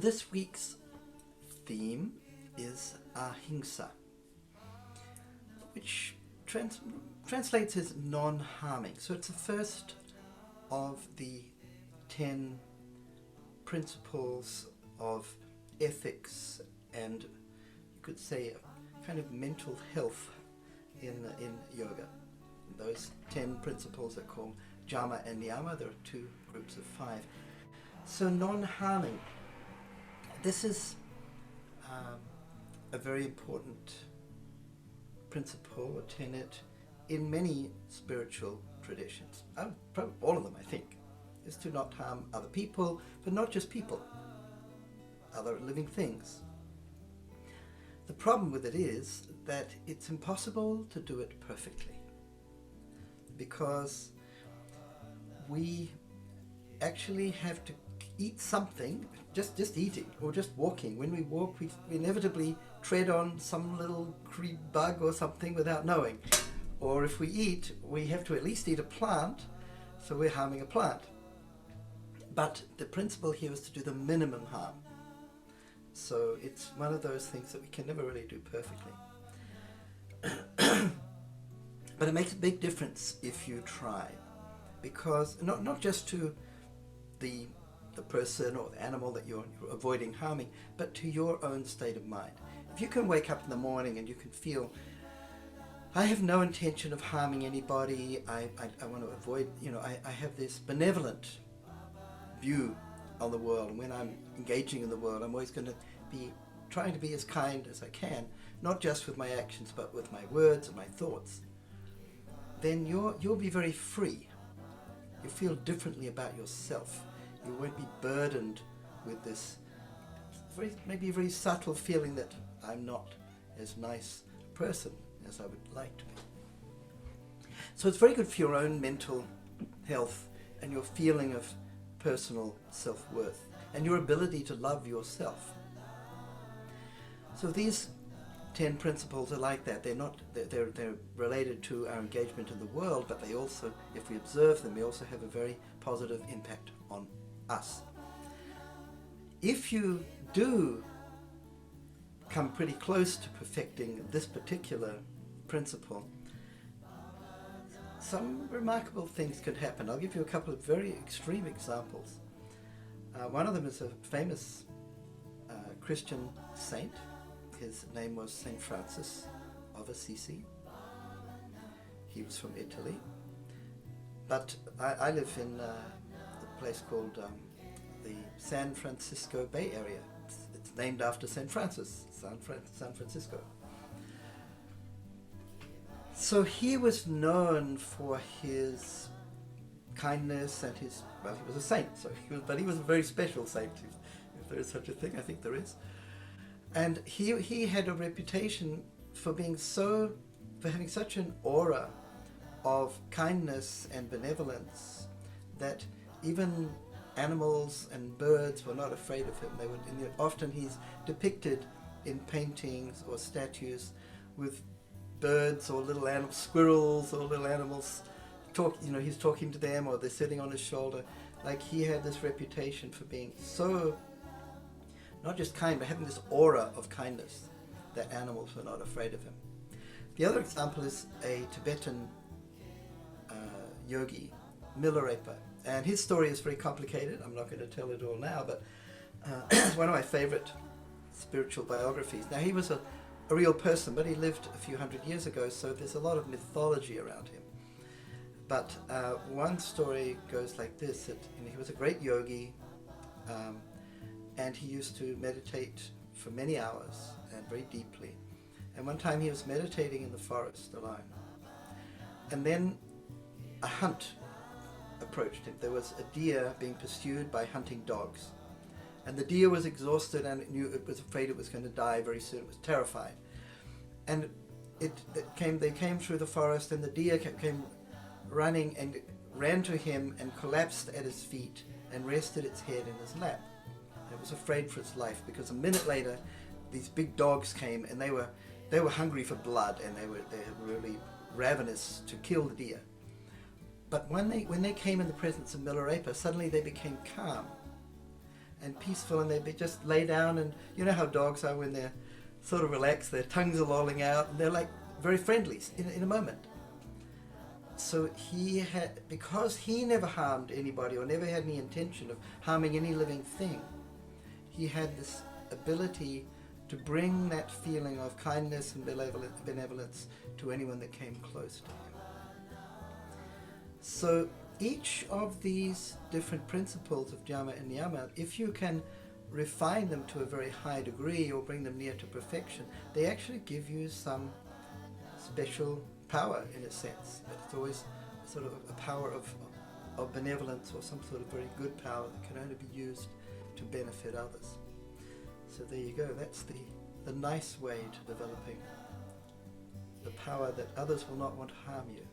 This week's theme is ahimsa, which translates as non-harming. So it's the first of the 10 principles of ethics and, you could say, a kind of mental health in yoga. Those 10 principles are called Jama and Niyama. There are 2 groups of 5. So non-harming. This is a very important principle or tenet in many spiritual traditions. Probably all of them, I think, is to not harm other people, but not just people, other living things. The problem with it is that it's impossible to do it perfectly, because we actually have to eat something, just eating or just walking. When we walk, we inevitably tread on some little creep bug or something without knowing. Or if we eat, we have to at least eat a plant, so we're harming a plant. But the principle here is to do the minimum harm. So it's one of those things that we can never really do perfectly. But it makes a big difference if you try, because not just to the person or the animal that you're avoiding harming, but to your own state of mind. If you can wake up in the morning and you can feel, I have no intention of harming anybody, I want to avoid, I have this benevolent view on the world, and when I'm engaging in the world, I'm always going to be trying to be as kind as I can, not just with my actions, but with my words and my thoughts, then you'll be very free. You feel differently about yourself. You won't be burdened with this maybe very subtle feeling that I'm not as nice a person as I would like to be. So it's very good for your own mental health and your feeling of personal self-worth and your ability to love yourself. So these 10 principles are like that. They're related to our engagement in the world, but they also, if we observe them, they also have a very positive impact on us. If you do come pretty close to perfecting this particular principle, some remarkable things could happen. I'll give you a couple of very extreme examples. One of them is a famous Christian saint. His name was Saint Francis of Assisi. He was from Italy. But I live in a place called the San Francisco Bay Area. It's named after St. Francis, San Francisco. So he was known for his kindness and he was a saint, but he was a very special saint, if there is such a thing. I think there is. And he had a reputation for having such an aura of kindness and benevolence that even animals and birds were not afraid of him. Often he's depicted in paintings or statues with birds or little animals, squirrels or little animals, he's talking to them, or they're sitting on his shoulder. Like, he had this reputation for being so, not just kind, but having this aura of kindness that animals were not afraid of him. The other example is a Tibetan yogi, Milarepa. And his story is very complicated. I'm not going to tell it all now, but it's one of my favorite spiritual biographies. Now, he was a real person, but he lived a few hundred years ago, so there's a lot of mythology around him. But one story goes like this, that he was a great yogi, and he used to meditate for many hours and very deeply. And one time he was meditating in the forest alone. And then a hunt approached him. There was a deer being pursued by hunting dogs. And the deer was exhausted and it was afraid it was going to die very soon. It was terrified. And they came through the forest, and the deer came running and ran to him and collapsed at his feet and rested its head in his lap. And it was afraid for its life, because a minute later these big dogs came, and they were hungry for blood, and they were really ravenous to kill the deer. But when they came in the presence of Milarepa, suddenly they became calm. and peaceful, and they'd just lay down, and you know how dogs are when they're sort of relaxed, their tongues are lolling out, and they're like very friendly in a moment. So he had, because he never harmed anybody or never had any intention of harming any living thing, he had this ability to bring that feeling of kindness and benevolence to anyone that came close to him. So each of these different principles of Dhyama and Niyama, if you can refine them to a very high degree or bring them near to perfection, they actually give you some special power in a sense. But it's always sort of a power of benevolence, or some sort of very good power that can only be used to benefit others. So there you go, that's the nice way to developing the power that others will not want to harm you.